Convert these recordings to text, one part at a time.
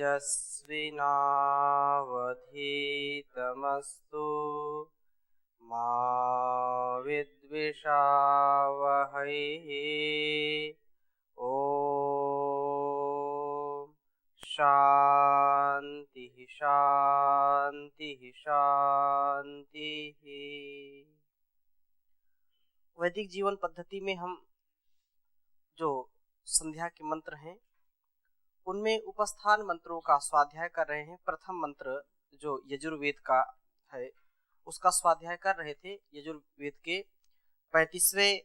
तेजस्विनावधीतमस्तु मा विद्विषावहैः। ओम शांति शांति शांति। वैदिक जीवन पद्धति में हम जो संध्या के मंत्र हैं उनमें उपस्थान मंत्रों का स्वाध्याय कर रहे हैं। प्रथम मंत्र जो यजुर्वेद का है उसका स्वाध्याय कर रहे थे। यजुर्वेद के 35वें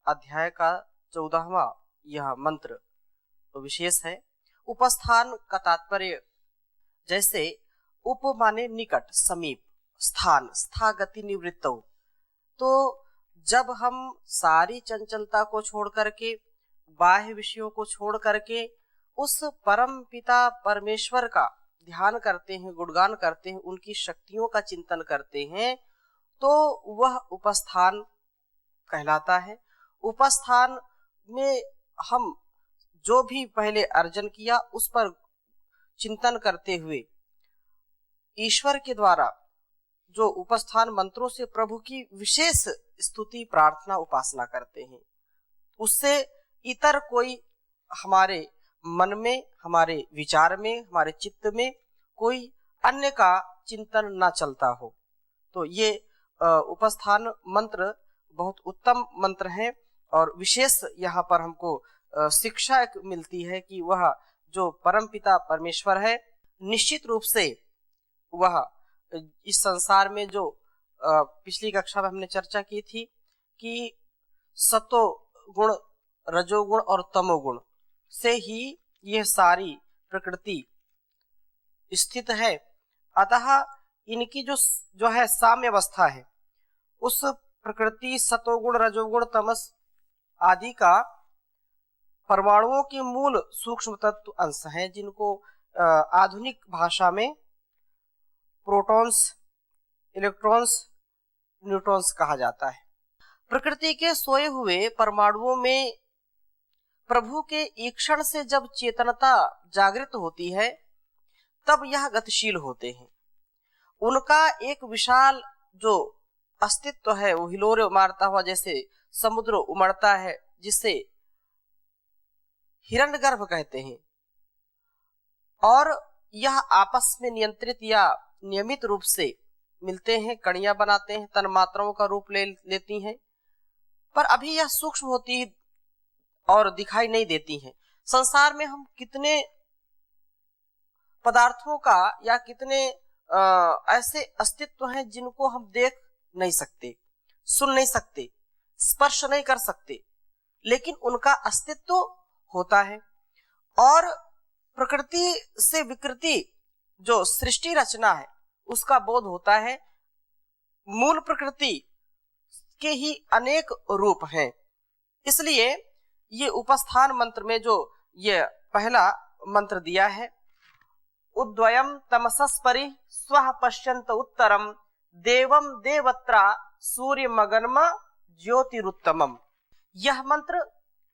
अध्याय का 14वां यह मंत्र तो विशेष है। उपस्थान का तात्पर्य जैसे उप माने निकट, समीप, स्थान, स्थागति निवृत्तो। तो जब हम सारी चंचलता को छोड़ करके, बाह्य विषयों को छोड़ करके उस परम पिता परमेश्वर का ध्यान करते हैं, गुणगान करते हैं, उनकी शक्तियों का चिंतन करते हैं, तो वह उपस्थान कहलाता है। उपस्थान में हम जो भी पहले अर्जन किया उस पर चिंतन करते हुए ईश्वर के द्वारा जो उपस्थान मंत्रों से प्रभु की विशेष स्तुति, प्रार्थना, उपासना करते हैं। उससे इतर कोई हमारे मन में, हमारे विचार में, हमारे चित्त में कोई अन्य का चिंतन ना चलता हो। तो ये उपस्थान मंत्र बहुत उत्तम मंत्र हैं और विशेष यहाँ पर हमको शिक्षा एक मिलती है कि वह जो परमपिता परमेश्वर है निश्चित रूप से वह इस संसार में जो पिछली कक्षा में हमने चर्चा की थी कि सतो गुण, रजोगुण और तमोगुण से ही यह सारी प्रकृति स्थित है। अतः इनकी जो है साम्य अवस्था है, उस प्रकृति सतोगुण, रजोगुण, तमस आदि का परमाणुओं के मूल सूक्ष्म तत्व अंश हैं, जिनको आधुनिक भाषा में प्रोटॉन्स, इलेक्ट्रॉन्स, न्यूट्रॉन्स कहा जाता है। प्रकृति के सोए हुए परमाणुओं में प्रभु के ईक्षण से जब चेतनता जागृत होती है तब यह गतिशील होते हैं। उनका एक विशाल जो अस्तित्व है वो हिलोरे मारता हुआ जैसे समुद्र उमड़ता है, जिसे हिरण्यगर्भ कहते हैं, और यह आपस में नियंत्रित या नियमित रूप से मिलते हैं, कणियां बनाते हैं, तन्मात्राओं का रूप लेती हैं, पर अभी यह सूक्ष्म होती और दिखाई नहीं देती हैं। संसार में हम कितने पदार्थों का या कितने ऐसे अस्तित्व हैं जिनको हम देख नहीं सकते, सुन नहीं सकते, स्पर्श नहीं कर सकते, लेकिन उनका अस्तित्व होता है। और प्रकृति से विकृति जो सृष्टि रचना है उसका बोध होता है। मूल प्रकृति के ही अनेक रूप हैं। इसलिए ये उपस्थान मंत्र में जो ये पहला मंत्र दिया है, उद्वयम तमसस्परि स्वः पश्यन्त उत्तरम देवम देवत्रा सूर्य मगनमा ज्योतिरुत्तमम। यह मंत्र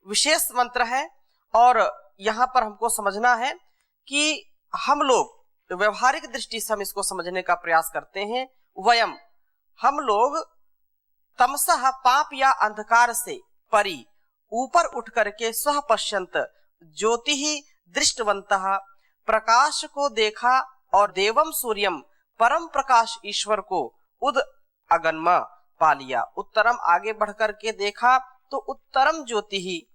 विशेष मंत्र है और यहाँ पर हमको समझना है कि हम लोग व्यवहारिक दृष्टि से हम इसको समझने का प्रयास करते हैं। वयम, हम लोग तमसः पाप या अंधकार से परि ऊपर उठ करके स्वः पश्यंत ज्योति ही दृष्टवंतः, प्रकाश को देखा, और देवम सूर्यम परम प्रकाश ईश्वर को उद अगन्म पा लिया। उत्तरम आगे बढ़ करके देखा तो उत्तरम ज्योति ही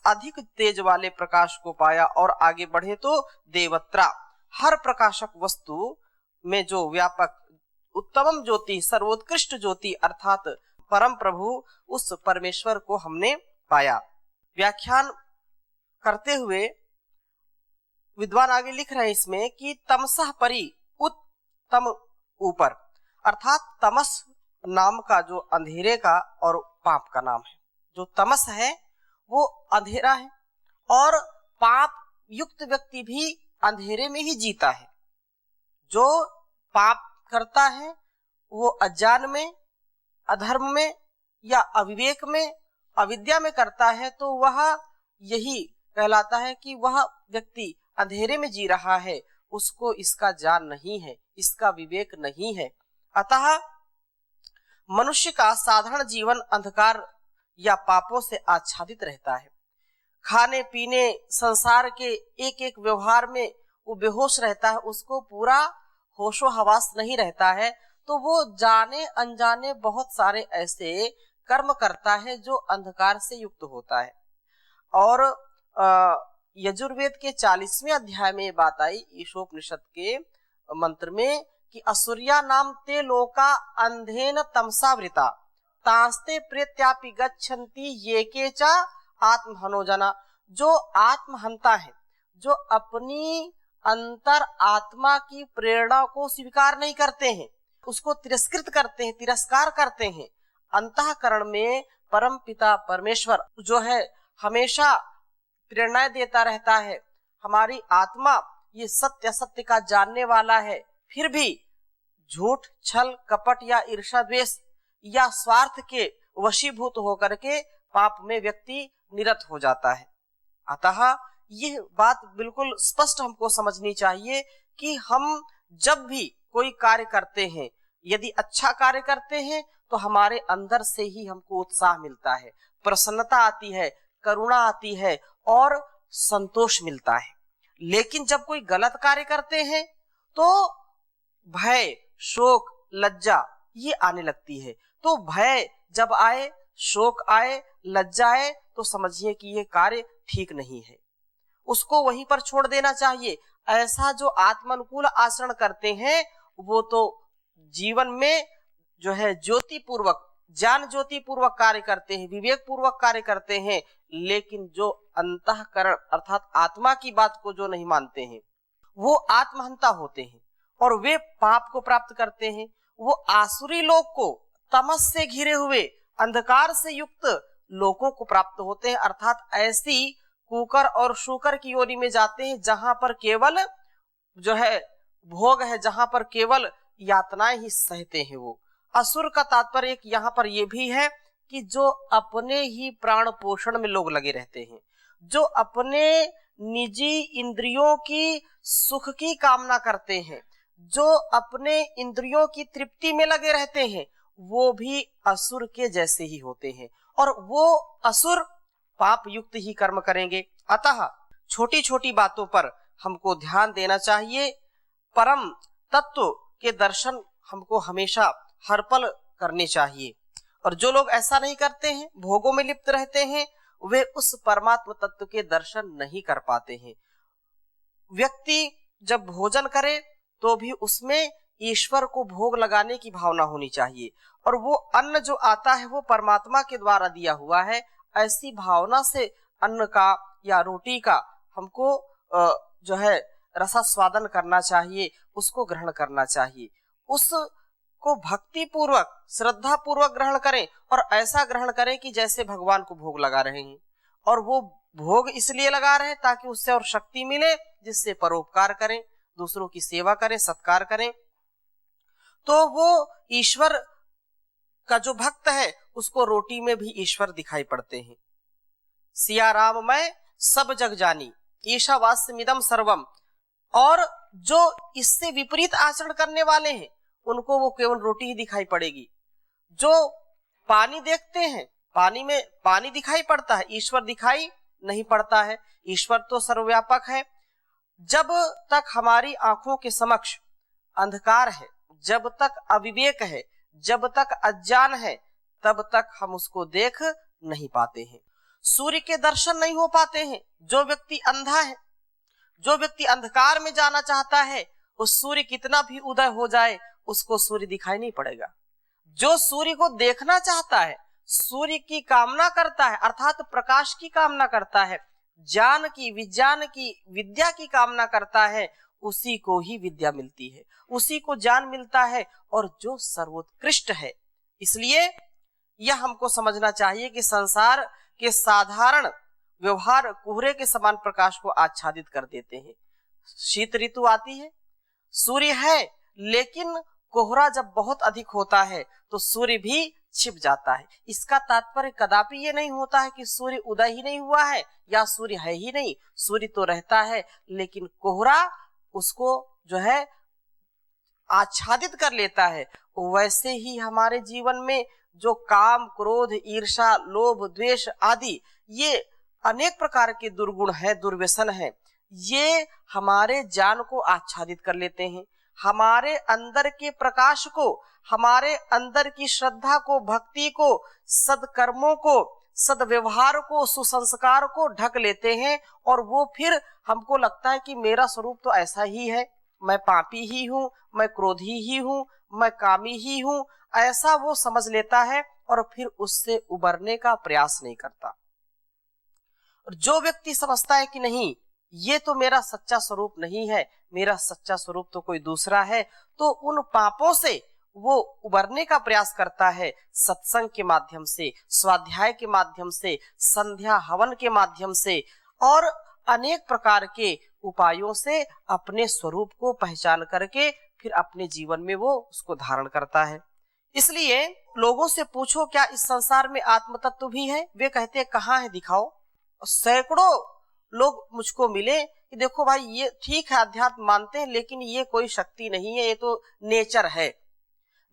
अधिक तेज वाले प्रकाश को पाया, और आगे बढ़े तो देवत्रा हर प्रकाशक वस्तु में जो व्यापक उत्तम ज्योति, सर्वोत्कृष्ट ज्योति अर्थात परम प्रभु उस परमेश्वर को हमने पाया। व्याख्यान करते हुए विद्वान आगे लिख रहे हैं इसमें कि तमसः परि, उत्तम ऊपर, अर्थात तमस नाम का जो अंधेरे का और पाप का नाम है। जो तमस है वो अंधेरा है और पाप युक्त व्यक्ति भी अंधेरे में ही जीता है। जो पाप करता है वो अज्ञान में, अधर्म में या अविवेक में, अविद्या में करता है, तो वह यही कहलाता है कि वह व्यक्ति अंधेरे में जी रहा है, उसको इसका ज्ञान नहीं है, इसका विवेक नहीं है। अतः मनुष्य का साधारण जीवन अंधकार या पापों से आच्छादित रहता है। खाने पीने, संसार के एक एक व्यवहार में वो बेहोश रहता है, उसको पूरा होशो हवास नहीं रहता है। तो वो जाने अनजाने बहुत सारे ऐसे कर्म करता है जो अंधकार से युक्त होता है। और यजुर्वेद के 40वें अध्याय में ये बात आई ईशोपनिषद के मंत्र में कि असुर्या नाम ते लोका अंधेन तमसावृता तांस्ते प्रेत्यापि गच्छन्ति ये के चा आत्महनोजना। जो आत्महंता है, जो अपनी अंतर आत्मा की प्रेरणा को स्वीकार नहीं करते हैं, उसको तिरस्कृत करते हैं, तिरस्कार करते हैं। अंतःकरण में परम पिता परमेश्वर जो है हमेशा प्रेरणाएं देता रहता है। हमारी आत्मा ये सत्य सत्य का जानने वाला है, फिर भी झूठ, छल, कपट या ईर्ष्या, द्वेष या स्वार्थ के वशीभूत होकर के पाप में व्यक्ति निरत हो जाता है। अतः यह बात बिल्कुल स्पष्ट हमको समझनी चाहिए कि हम जब भी कोई कार्य करते हैं, यदि अच्छा कार्य करते हैं तो हमारे अंदर से ही हमको उत्साह मिलता है, प्रसन्नता आती है, करुणा आती है और संतोष मिलता है। लेकिन जब कोई गलत कार्य करते हैं तो भय, शोक, लज्जा ये आने लगती है। तो भय जब आए, शोक आए, लज्जा आए तो समझिए कि ये कार्य ठीक नहीं है, उसको वहीं पर छोड़ देना चाहिए। ऐसा जो आत्मानुकूल आचरण करते हैं वो तो जीवन में जो है ज्योति पूर्वक, ज्ञान ज्योति पूर्वक कार्य करते हैं, विवेक पूर्वक कार्य करते हैं। लेकिन जो अंतःकरण अर्थात आत्मा की बात को जो नहीं मानते हैं वो आत्महंता होते हैं और वे पाप को प्राप्त करते हैं। वो आसुरी लोक को, तमस से घिरे हुए अंधकार से युक्त लोकों को प्राप्त होते हैं, अर्थात ऐसी कुकर और शूकर की योनि में जाते हैं जहां पर केवल जो है भोग है, जहां पर केवल यातनाएं ही सहते हैं। वो असुर का तात्पर्य एक यहाँ पर यह भी है कि जो अपने ही प्राण पोषण में लोग लगे रहते हैं, जो अपने निजी इंद्रियों की सुख की कामना करते हैं, जो अपने इंद्रियों की तृप्ति में लगे रहते हैं, वो भी असुर के जैसे ही होते हैं और वो असुर पाप युक्त ही कर्म करेंगे। अतः छोटी छोटी बातों पर हमको ध्यान देना चाहिए। परम तत्व के दर्शन हमको हमेशा हर पल करने चाहिए। और जो लोग ऐसा नहीं करते हैं, भोगों में लिप्त रहते हैं, वे उस परमात्म तत्व के दर्शन नहीं कर पाते हैं। व्यक्ति जब भोजन करे तो भी उसमें ईश्वर को भोग लगाने की भावना होनी चाहिए और वो अन्न जो आता है वो परमात्मा के द्वारा दिया हुआ है। ऐसी भावना से अन्न का या रोटी का हमको जो है रसास्वादन करना चाहिए, उसको ग्रहण करना चाहिए, उसको भक्ति पूर्वक, श्रद्धा पूर्वक ग्रहण करें और ऐसा ग्रहण करें कि जैसे भगवान को भोग लगा रहे हैं। और वो भोग इसलिए लगा रहे हैं ताकि उससे और शक्ति मिले, जिससे परोपकार करें, दूसरों की सेवा करें, सत्कार करें। तो वो ईश्वर का जो भक्त है उसको रोटी में भी ईश्वर दिखाई पड़ते हैं। सिया राम मैं सब जग जानी, ईशावास्यमिदं सर्वम। और जो इससे विपरीत आचरण करने वाले हैं उनको वो केवल रोटी ही दिखाई पड़ेगी। जो पानी देखते हैं, पानी में पानी दिखाई पड़ता है, ईश्वर दिखाई नहीं पड़ता है। ईश्वर तो सर्वव्यापक है। जब तक हमारी आंखों के समक्ष अंधकार है, जब तक अविवेक है, जब तक अज्ञान है, तब तक हम उसको देख नहीं पाते हैं। सूर्य के दर्शन नहीं हो पाते हैं। जो व्यक्ति अंधा है, जो व्यक्ति अंधकार में जाना चाहता है, उस सूर्य कितना भी उदय हो जाए उसको सूर्य दिखाई नहीं पड़ेगा। जो सूर्य को देखना चाहता है, सूर्य की कामना करता है, अर्थात प्रकाश की कामना करता है, ज्ञान की, विज्ञान की, विद्या की कामना करता है, उसी को ही विद्या मिलती है, उसी को ज्ञान मिलता है और जो सर्वोत्कृष्ट है। इसलिए यह हमको समझना चाहिए कि संसार के साधारण व्यवहार कोहरे के समान प्रकाश को आच्छादित कर देते हैं। शीत ऋतु आती है, सूर्य है, लेकिन कोहरा जब बहुत अधिक होता है तो सूर्य भी छिप जाता है। इसका तात्पर्य कदापि ये नहीं होता है कि सूर्य उदय ही नहीं हुआ है या सूर्य है ही नहीं। सूर्य तो रहता है, लेकिन कोहरा उसको जो है आच्छादित कर लेता है, वैसे ही हमारे जीवन में जो काम, क्रोध, ईर्ष्या, लोभ, द्वेष आदि ये अनेक प्रकार के दुर्गुण है, दुर्व्यसन है, ये हमारे ज्ञान को आच्छादित कर लेते हैं, हमारे अंदर के प्रकाश को, हमारे अंदर की श्रद्धा को, भक्ति को, सदकर्मों को, सदव्यवहार को, सुसंस्कार को ढक लेते हैं। और वो फिर हमको लगता है कि मेरा स्वरूप तो ऐसा ही है, मैं पापी ही हूँ, मैं क्रोधी ही हूँ, मैं कामी ही हूँ, ऐसा वो समझ लेता है और फिर उससे उबरने का प्रयास नहीं करता। और जो व्यक्ति समझता है कि नहीं, ये तो मेरा सच्चा स्वरूप नहीं है, मेरा सच्चा स्वरूप तो कोई दूसरा है, तो उन पापों से वो उबरने का प्रयास करता है सत्संग के माध्यम से, स्वाध्याय के माध्यम से, संध्या हवन के माध्यम से और अनेक प्रकार के उपायों से अपने स्वरूप को पहचान करके फिर अपने जीवन में वो उसको धारण करता है। इसलिए लोगों से पूछो क्या इस संसार में आत्म तत्व भी है? वे कहते हैं कहाँ है, दिखाओ। सैकड़ों लोग मुझको मिले कि देखो भाई ये ठीक है, अध्यात्म मानते हैं, लेकिन ये कोई शक्ति नहीं है, ये तो नेचर है,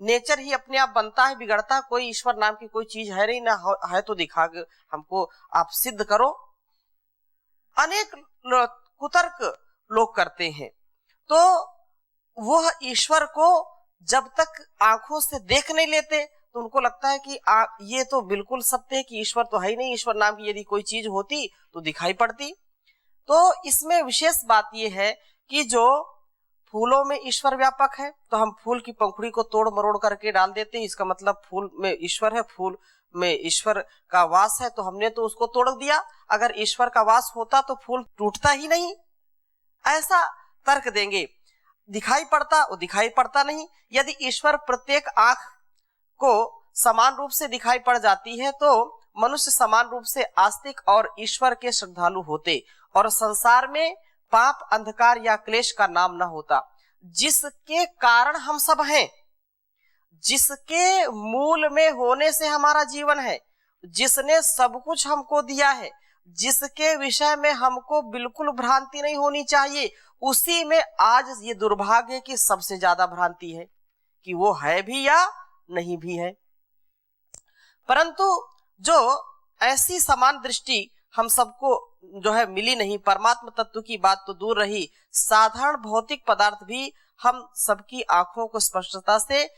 नेचर ही अपने आप बनता है, बिगड़ता है, कोई ईश्वर नाम की कोई चीज है नहीं, ना है तो दिखा हमको आप सिद्ध करो। अनेक कुतर्क लोग करते हैं। तो वह ईश्वर को जब तक आंखों से देख नहीं लेते तो उनको लगता है कि ये तो बिल्कुल सत्य है कि ईश्वर तो है ही नहीं, ईश्वर नाम की यदि कोई चीज होती तो दिखाई पड़ती। तो इसमें विशेष बात यह है कि जो फूलों में ईश्वर व्यापक है तो हम फूल की पंखुड़ी को तोड़ मरोड़ करके डाल देते हैं, इसका मतलब फूल में ईश्वर है, फूल में ईश्वर का वास है, तो हमने तो उसको तोड़ दिया। अगर ईश्वर का वास होता तो फूल टूटता ही नहीं, ऐसा तर्क देंगे। दिखाई पड़ता, वो दिखाई पड़ता नहीं। यदि ईश्वर प्रत्येक आंख को समान रूप से दिखाई पड़ जाती है तो मनुष्य समान रूप से आस्तिक और ईश्वर के श्रद्धालु होते और संसार में पाप, अंधकार या क्लेश का नाम न होता, जिसके कारण हम सब हैं, जिसके मूल में होने से हमारा जीवन है, जिसने सब कुछ हमको दिया है, जिसके विषय में हमको बिल्कुल भ्रांति नहीं होनी चाहिए, उसी में आज ये दुर्भाग्य की सबसे ज्यादा भ्रांति है कि वो है भी या नहीं भी है। परंतु जो ऐसी समान दृष्टि हम सबको जो है मिली नहीं, परमात्म तत्व की बात तो दूर रही, साधारण भौतिक पदार्थ भी हम सबकी आंखों को स्पष्टता से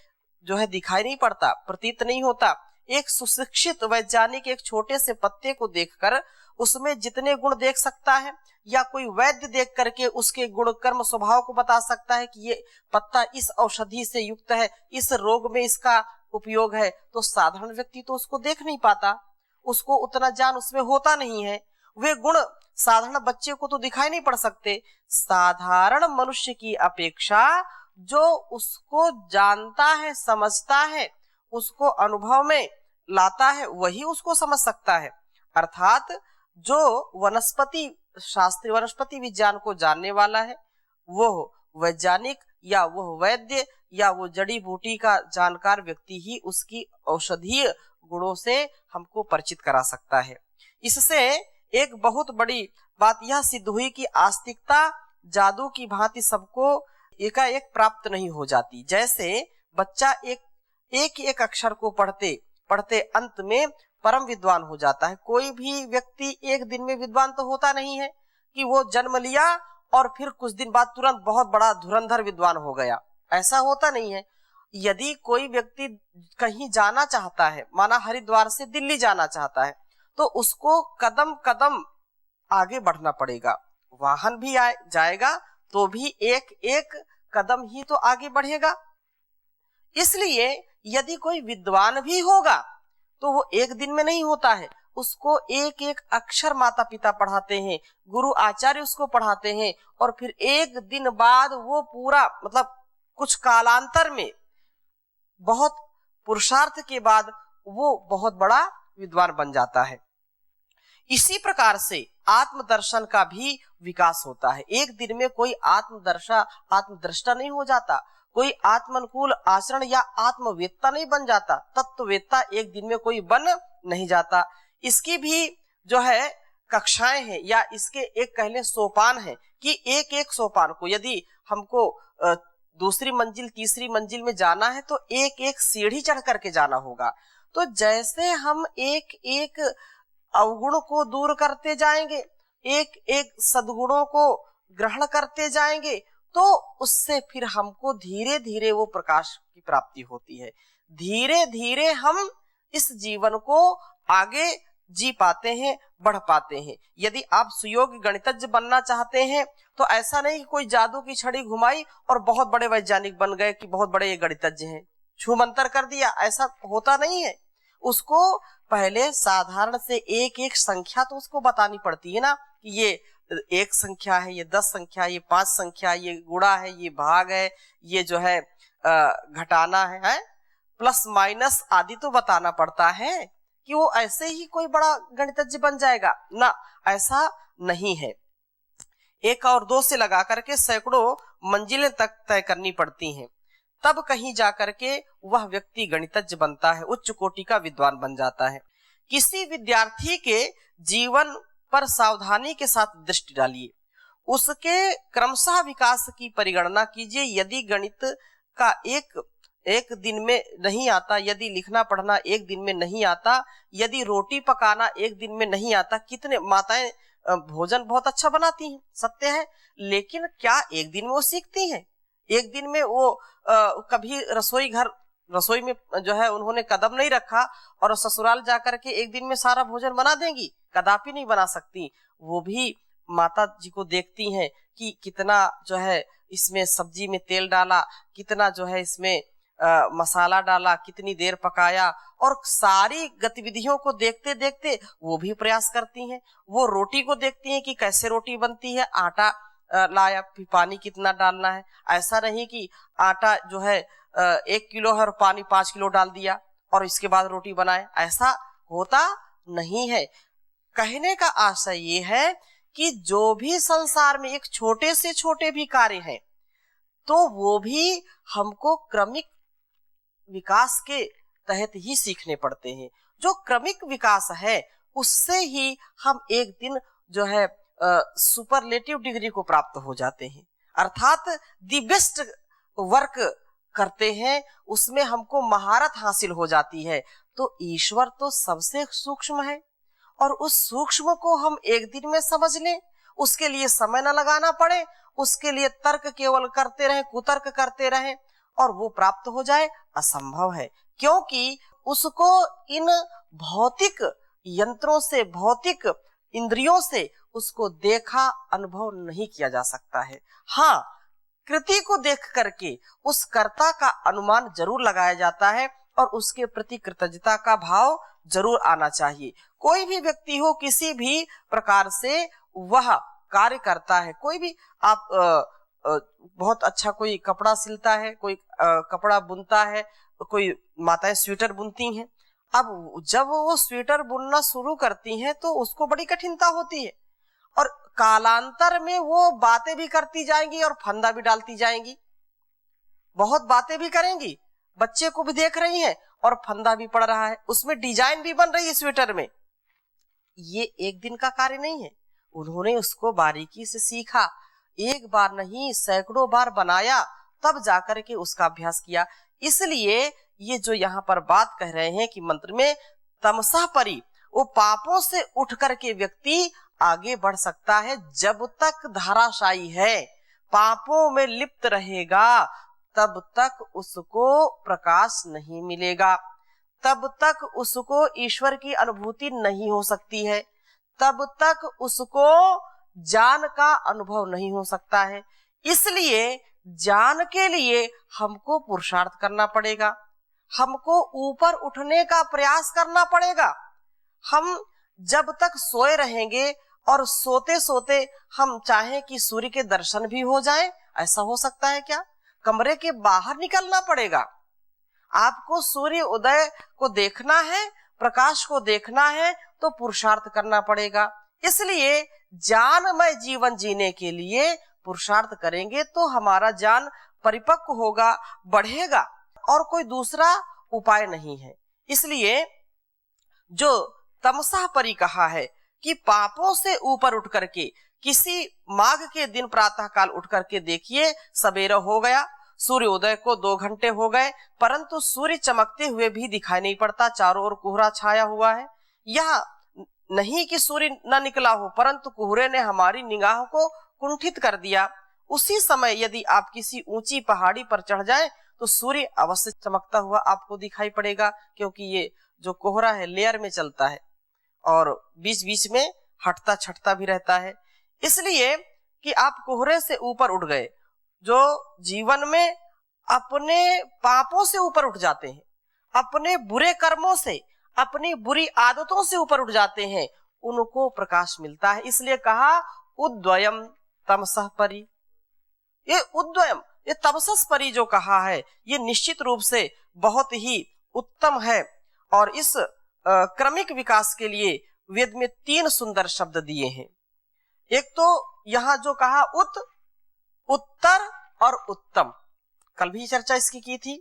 जो है दिखाई नहीं पड़ता, प्रतीत नहीं होता। एक सुशिक्षित वैज्ञानिक एक छोटे से पत्ते को देखकर उसमें जितने गुण देख सकता है, या कोई वैद्य देख करके उसके गुण कर्म स्वभाव को बता सकता है कि ये पत्ता इस औषधि से युक्त है, इस रोग में इसका उपयोग है, तो साधारण व्यक्ति तो उसको देख नहीं पाता, उसको उतना ज्ञान उसमें होता नहीं है। वे गुण साधारण बच्चे को तो दिखाई नहीं पड़ सकते। साधारण मनुष्य की अपेक्षा जो उसको जानता है, समझता है, उसको अनुभव में लाता है, वही उसको समझ सकता है। अर्थात जो वनस्पति शास्त्री, वनस्पति विज्ञान को जानने वाला है, वो वैज्ञानिक या वो वैद्य या वो जड़ी बूटी का जानकार व्यक्ति ही उसकी औषधीय गुणों से हमको परिचित करा सकता है। इससे एक बहुत बड़ी बात यह सिद्ध हुई कि आस्तिकता जादू की भांति सबको एकाएक प्राप्त नहीं हो जाती। जैसे बच्चा एक अक्षर को पढ़ते पढ़ते अंत में परम विद्वान हो जाता है। कोई भी व्यक्ति एक दिन में विद्वान तो होता नहीं है कि वो जन्म लिया और फिर कुछ दिन बाद तुरंत बहुत बड़ा धुरंधर विद्वान हो गया, ऐसा होता नहीं है। यदि कोई व्यक्ति कहीं जाना चाहता है, माना हरिद्वार से दिल्ली जाना चाहता है, तो उसको कदम कदम आगे बढ़ना पड़ेगा। वाहन भी जाएगा तो भी एक एक कदम ही तो आगे बढ़ेगा। इसलिए यदि कोई विद्वान भी होगा तो वो एक दिन में नहीं होता है, उसको एक एक अक्षर माता पिता पढ़ाते हैं, गुरु आचार्य उसको पढ़ाते हैं, और फिर एक दिन बाद वो पूरा मतलब कुछ कालांतर में बहुत पुरुषार्थ के बाद वो बहुत बड़ा विद्वान बन जाता है। इसी प्रकार से आत्मदर्शन का भी विकास होता है। एक दिन में कोई आत्मदृष्टा नहीं हो जाता, कोई आत्मानुकूल आचरण या आत्मवेत्ता नहीं बन जाता, तत्ववेत्ता एक दिन में कोई बन नहीं जाता। इसकी भी जो है कक्षाएं हैं या इसके एक कह लें सोपान है कि एक एक सोपान को यदि हमको दूसरी मंजिल तीसरी मंजिल में जाना है तो एक एक सीढ़ी चढ़ करके जाना होगा। तो जैसे हम एक एक अवगुण को दूर करते जाएंगे, एक एक सद्गुणों को ग्रहण करते जाएंगे, तो उससे फिर हमको धीरे धीरे वो प्रकाश की प्राप्ति होती है। धीरे धीरे हम इस जीवन को आगे जी पाते हैं, बढ़ पाते हैं। यदि आप सुयोग्य गणितज्ञ बनना चाहते हैं तो ऐसा नहीं कि कोई जादू की छड़ी घुमाई और बहुत बड़े वैज्ञानिक बन गए कि बहुत बड़े ये गणितज्ञ हैं, छू मंतर कर दिया, ऐसा होता नहीं है। उसको पहले साधारण से एक एक संख्या तो उसको बतानी पड़ती है ना कि ये एक संख्या है, ये 10 संख्या, ये 5 संख्या, ये गुणा है, ये भाग है, ये जो है घटाना है, प्लस माइनस आदि तो बताना पड़ता है कि वो ऐसे ही कोई बड़ा गणितज्ञ बन जाएगा ना, ऐसा नहीं है। 1 और 2 से लगा करके सैकड़ों मंजिलें तक तय करनी पड़ती हैं, तब कहीं जाकर के वह व्यक्ति गणितज्ञ बनता है, उच्च कोटि का विद्वान बन जाता है। किसी विद्यार्थी के जीवन पर सावधानी के साथ दृष्टि डालिए, उसके क्रमशः विकास की परिगणना कीजिए। यदि गणित का एक दिन में नहीं आता, यदि लिखना पढ़ना एक दिन में नहीं आता, यदि रोटी पकाना एक दिन में नहीं आता, कितने माताएं भोजन बहुत अच्छा बनाती हैं, सत्य है, लेकिन क्या एक दिन में वो सीखती हैं? एक दिन में वो कभी रसोई में जो है उन्होंने कदम नहीं रखा और ससुराल जाकर के एक दिन में सारा भोजन बना देंगी? कदापि नहीं बना सकती। वो भी माता जी को देखती हैं कि कितना जो है इसमें सब्जी में तेल डाला, कितना जो है इसमें मसाला डाला, कितनी देर पकाया, और सारी गतिविधियों को देखते देखते वो भी प्रयास करती हैं। वो रोटी को देखती हैं कि कैसे रोटी बनती है, आटा लाया, फिर पानी कितना डालना है। ऐसा नहीं कि आटा जो है 1 किलो है और पानी 5 किलो डाल दिया और इसके बाद रोटी बनाए, ऐसा होता नहीं है। कहने का आशय ये है कि जो भी संसार में एक छोटे से छोटे भी कार्य हैं तो वो भी हमको क्रमिक विकास के तहत ही सीखने पड़ते हैं। जो क्रमिक विकास है उससे ही हम एक दिन जो है सुपरलेटिव डिग्री को प्राप्त हो जाते हैं, अर्थात दी बेस्ट वर्क करते हैं, उसमें हमको महारत हासिल हो जाती है। तो ईश्वर तो सबसे सूक्ष्म है और उस सूक्ष्म को हम एक दिन में समझ लें, उसके लिए समय न लगाना पड़े, उसके लिए तर्क केवल करते रहें, कुतर्क करते रहें और वो प्राप्त हो जाए, असंभव है। क्योंकि उसको इन भौतिक यंत्रों से, भौतिक इंद्रियों से उसको देखा अनुभव नहीं किया जा सकता है। हाँ, कृति को देख करके उस कर्ता का अनुमान जरूर लगाया जाता है और उसके प्रति कृतज्ञता का भाव जरूर आना चाहिए। कोई भी व्यक्ति हो, किसी भी प्रकार से वह कार्य करता है, कोई भी आप बहुत अच्छा कोई कपड़ा सिलता है, कोई कपड़ा बुनता है, कोई माताएं स्वेटर बुनती हैं। अब जब वो स्वेटर बुनना शुरू करती हैं तो उसको बड़ी कठिनता होती है और कालांतर में वो बातें भी करती जाएंगी और फंदा भी डालती जाएंगी, बहुत बातें भी करेंगी, बच्चे को भी देख रही हैं और फंदा भी पड़ रहा है, उसमें डिजाइन भी बन रही है स्वेटर में। ये एक दिन का कार्य नहीं है, उन्होंने उसको बारीकी से सीखा, एक बार नहीं सैकड़ों बार बनाया, तब जाकर के उसका अभ्यास किया। इसलिए ये जो यहाँ पर बात कह रहे हैं कि मंत्र में तमसा परी, वो पापों से उठ करके व्यक्ति आगे बढ़ सकता है। जब तक धाराशायी है, पापों में लिप्त रहेगा, तब तक उसको प्रकाश नहीं मिलेगा, तब तक उसको ईश्वर की अनुभूति नहीं हो सकती है, तब तक उसको ज्ञान का अनुभव नहीं हो सकता है। इसलिए ज्ञान के लिए हमको पुरुषार्थ करना पड़ेगा, हमको ऊपर उठने का प्रयास करना पड़ेगा। हम जब तक सोए रहेंगे और सोते सोते हम चाहें कि सूर्य के दर्शन भी हो जाए, ऐसा हो सकता है क्या? कमरे के बाहर निकलना पड़ेगा। आपको सूर्य उदय को देखना है, प्रकाश को देखना है, तो पुरुषार्थ करना पड़ेगा। इसलिए ज्ञानमय जीवन जीने के लिए पुरुषार्थ करेंगे तो हमारा ज्ञान परिपक्व होगा, बढ़ेगा, और कोई दूसरा उपाय नहीं है। इसलिए जो तमसा परी कहा है कि पापों से ऊपर उठ करके किसी माघ के दिन प्रातः काल उठ करके देखिए, सवेरा हो गया, सूर्योदय को 2 घंटे हो गए, परंतु सूर्य चमकते हुए भी दिखाई नहीं पड़ता, चारों ओर कोहरा छाया हुआ है। यह नहीं कि सूर्य न निकला हो, परंतु कोहरे ने हमारी निगाह को कुंठित कर दिया। उसी समय यदि आप किसी ऊंची पहाड़ी पर चढ़ जाएं तो सूर्य अवश्य चमकता हुआ आपको दिखाई पड़ेगा, क्योंकि ये जो कोहरा है लेयर में चलता है और बीच बीच में हटता छटता भी रहता है। इसलिए कि आप कोहरे से ऊपर उठ गए, जो जीवन में अपने पापों से ऊपर उठ जाते हैं, अपने बुरे कर्मों से, अपनी बुरी आदतों से ऊपर उठ जाते हैं, उनको प्रकाश मिलता है। इसलिए कहा उद्वयम तमसः परि। ये उद्वयम, ये तमसः परि जो कहा है, ये निश्चित रूप से बहुत ही उत्तम है। और इस क्रमिक विकास के लिए वेद में 3 सुंदर शब्द दिए हैं। एक तो यहाँ जो कहा उत्तर और उत्तम, कल भी चर्चा इसकी की थी।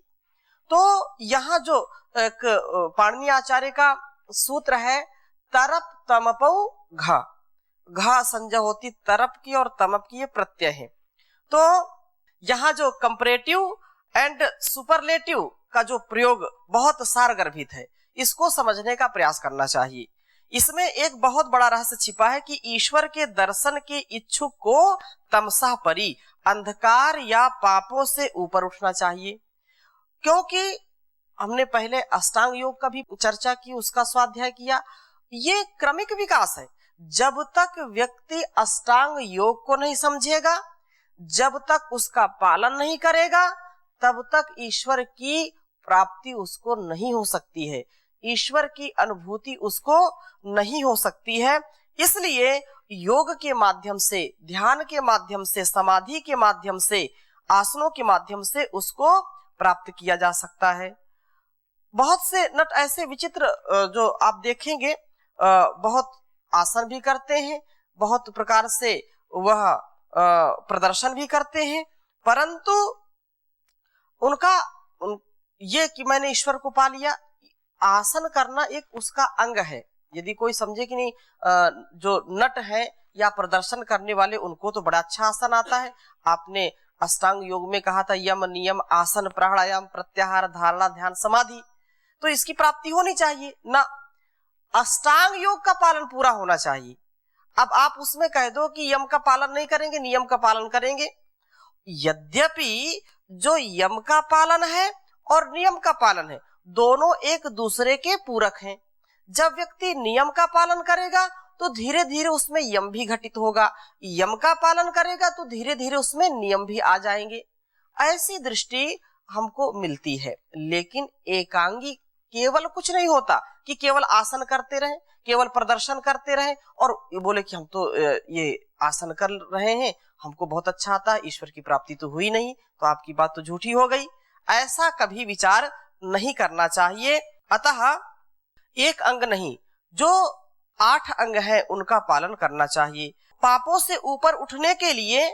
तो यहाँ जो पाणिनि आचार्य का सूत्र है, तरप तमपौ घ, घ संज्ञा होती तरप की और तमप की, ये प्रत्यय है। तो यहाँ जो कंपैरेटिव एंड सुपरलेटिव का जो प्रयोग बहुत सारगर्भित है, इसको समझने का प्रयास करना चाहिए। इसमें एक बहुत बड़ा रहस्य छिपा है कि ईश्वर के दर्शन के इच्छुक को तमसः परि, अंधकार या पापों से ऊपर उठना चाहिए। क्योंकि हमने पहले अष्टांग योग का भी चर्चा की, उसका स्वाध्याय किया। ये क्रमिक विकास है। जब तक व्यक्ति अष्टांग योग को नहीं समझेगा, जब तक उसका पालन नहीं करेगा, तब तक ईश्वर की प्राप्ति उसको नहीं हो सकती है, ईश्वर की अनुभूति उसको नहीं हो सकती है। इसलिए योग के माध्यम से, ध्यान के माध्यम से, समाधि के माध्यम से, आसनों के माध्यम से उसको प्राप्त किया जा सकता है। बहुत से नट ऐसे विचित्र जो आप देखेंगे, बहुत आसन भी करते हैं, बहुत प्रकार से वह प्रदर्शन भी करते हैं, परंतु उनका ये कि मैंने ईश्वर को पा लिया, आसन करना एक उसका अंग है। यदि कोई समझे कि नहीं, जो नट है या प्रदर्शन करने वाले, उनको तो बड़ा अच्छा आसन आता है। आपने अष्टांग योग में कहा था यम नियम आसन प्राणायाम प्रत्याहार धारणा ध्यान समाधि, तो इसकी प्राप्ति होनी चाहिए ना, अष्टांग योग का पालन पूरा होना चाहिए। अब आप उसमें कह दो कि यम का पालन नहीं करेंगे, नियम का पालन करेंगे। यद्यपि जो यम का पालन है और नियम का पालन है, दोनों एक दूसरे के पूरक हैं। जब व्यक्ति नियम का पालन करेगा तो धीरे धीरे उसमें यम भी घटित होगा, यम का पालन करेगा तो धीरे धीरे उसमें नियम भी आ जाएंगे। ऐसी दृष्टि हमको मिलती है। लेकिन एकांगी केवल कुछ नहीं होता कि केवल आसन करते रहें, केवल प्रदर्शन करते रहें और ये बोले कि हम तो ये आसन कर रहे हैं, हमको बहुत अच्छा आता है, ईश्वर की प्राप्ति तो हुई नहीं, तो आपकी बात तो झूठी हो गई। ऐसा कभी विचार नहीं करना चाहिए। अतः एक अंग नहीं, जो 8 अंग है उनका पालन करना चाहिए। पापों से ऊपर उठने के लिए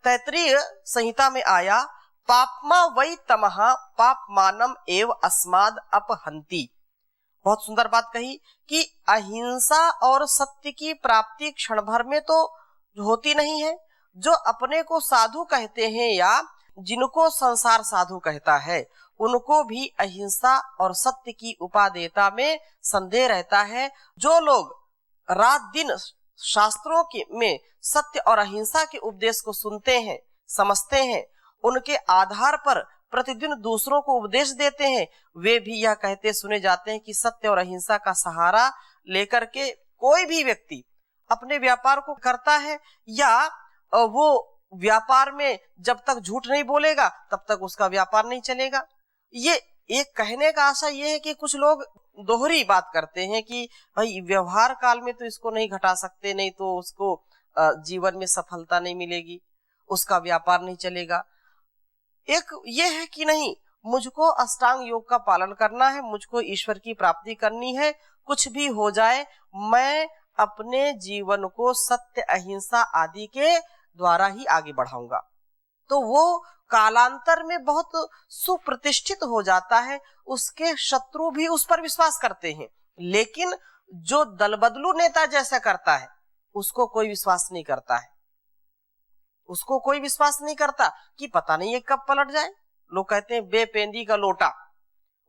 तैत्तिरीय संहिता में आया, पापमा वै तमः पापमानम एव अस्माद अपहंति। बहुत सुंदर बात कही कि अहिंसा और सत्य की प्राप्ति क्षण भर में तो होती नहीं है। जो अपने को साधु कहते हैं या जिनको संसार साधु कहता है, उनको भी अहिंसा और सत्य की उपादेयता में संदेह रहता है। जो लोग रात दिन शास्त्रों के में सत्य और अहिंसा के उपदेश को सुनते हैं, समझते हैं, उनके आधार पर प्रतिदिन दूसरों को उपदेश देते हैं, वे भी यह कहते सुने जाते हैं कि सत्य और अहिंसा का सहारा लेकर के कोई भी व्यक्ति अपने व्यापार को करता है, या वो व्यापार में जब तक झूठ नहीं बोलेगा तब तक उसका व्यापार नहीं चलेगा। ये एक कहने का आशा ये है कि कुछ लोग दोहरी बात करते हैं कि भाई व्यवहार काल में तो इसको नहीं घटा सकते, नहीं तो उसको जीवन में सफलता नहीं मिलेगी, उसका व्यापार नहीं चलेगा। एक ये है कि नहीं, मुझको अष्टांग योग का पालन करना है, मुझको ईश्वर की प्राप्ति करनी है, कुछ भी हो जाए मैं अपने जीवन को सत्य अहिंसा आदि के द्वारा ही आगे बढ़ाऊंगा। तो वो कालांतर में बहुत सुप्रतिष्ठित हो जाता है, उसके शत्रु भी उस पर विश्वास करते हैं। लेकिन जो दलबदलू नेता जैसा करता है उसको कोई विश्वास नहीं करता है, उसको कोई विश्वास नहीं करता कि पता नहीं ये कब पलट जाए। लोग कहते हैं बेपेंदी का लोटा,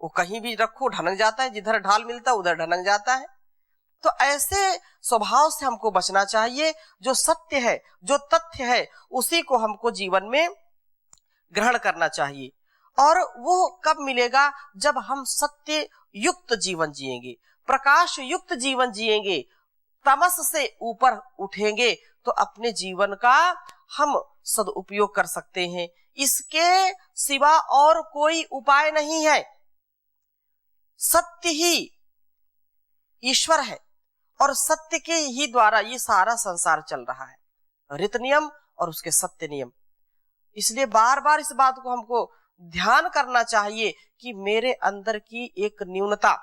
वो कहीं भी रखो ढनक जाता है, जिधर ढाल मिलता है उधर ढनक जाता है। तो ऐसे स्वभाव से हमको बचना चाहिए। जो सत्य है, जो तथ्य है, उसी को हमको जीवन में ग्रहण करना चाहिए। और वो कब मिलेगा? जब हम सत्य युक्त जीवन जिएंगे, प्रकाश युक्त जीवन जिएंगे, तमस से ऊपर उठेंगे, तो अपने जीवन का हम सदुपयोग कर सकते हैं। इसके सिवा और कोई उपाय नहीं है। सत्य ही ईश्वर है और सत्य के ही द्वारा ये सारा संसार चल रहा है, ऋत नियम और उसके सत्य नियम। इसलिए बार बार इस बात को हमको ध्यान करना चाहिए कि मेरे अंदर की एक न्यूनता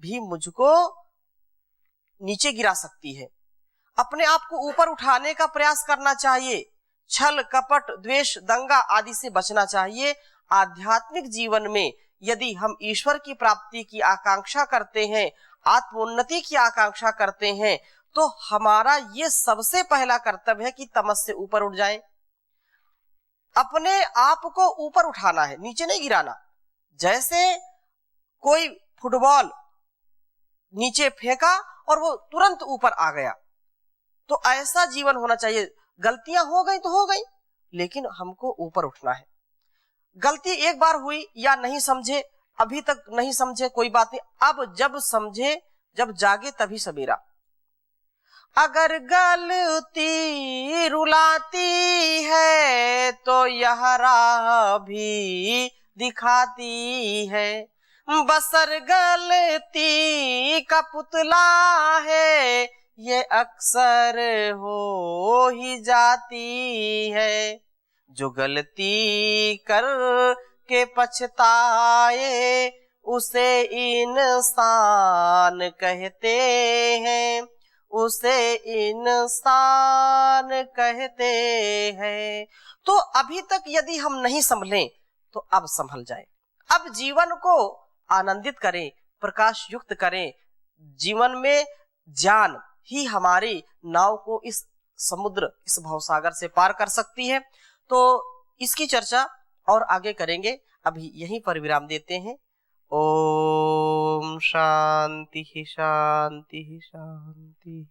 भी मुझको नीचे गिरा सकती है। अपने आप को ऊपर उठाने का प्रयास करना चाहिए। छल, कपट, द्वेष, दंगा आदि से बचना चाहिए। आध्यात्मिक जीवन में यदि हम ईश्वर की प्राप्ति की आकांक्षा करते हैं, आत्मोन्नति की आकांक्षा करते हैं, तो हमारा ये सबसे पहला कर्तव्य है कि तमस से ऊपर उठ जाए। अपने आप को ऊपर उठाना है, नीचे नहीं गिराना। जैसे कोई फुटबॉल नीचे फेंका और वो तुरंत ऊपर आ गया, तो ऐसा जीवन होना चाहिए। गलतियां हो गई तो हो गई, लेकिन हमको ऊपर उठना है। गलती एक बार हुई या नहीं समझे, अभी तक नहीं समझे, कोई बात नहीं, अब जब समझे, जब जागे तभी सवेरा। अगर गलती रुलाती है तो यह राह भी दिखाती है, बसर गलती का पुतला है, ये अक्सर हो ही जाती है। जो गलती कर के पछताए उसे इंसान कहते हैं, उसे इंसान कहते हैं। तो अभी तक यदि हम नहीं संभले तो अब संभल जाए। अब जीवन को आनंदित करें, प्रकाश युक्त करें। जीवन में ज्ञान ही हमारी नाव को इस समुद्र, इस भवसागर से पार कर सकती है। तो इसकी चर्चा और आगे करेंगे। अभी यहीं पर विराम देते हैं। ओम शांति शांति शांति।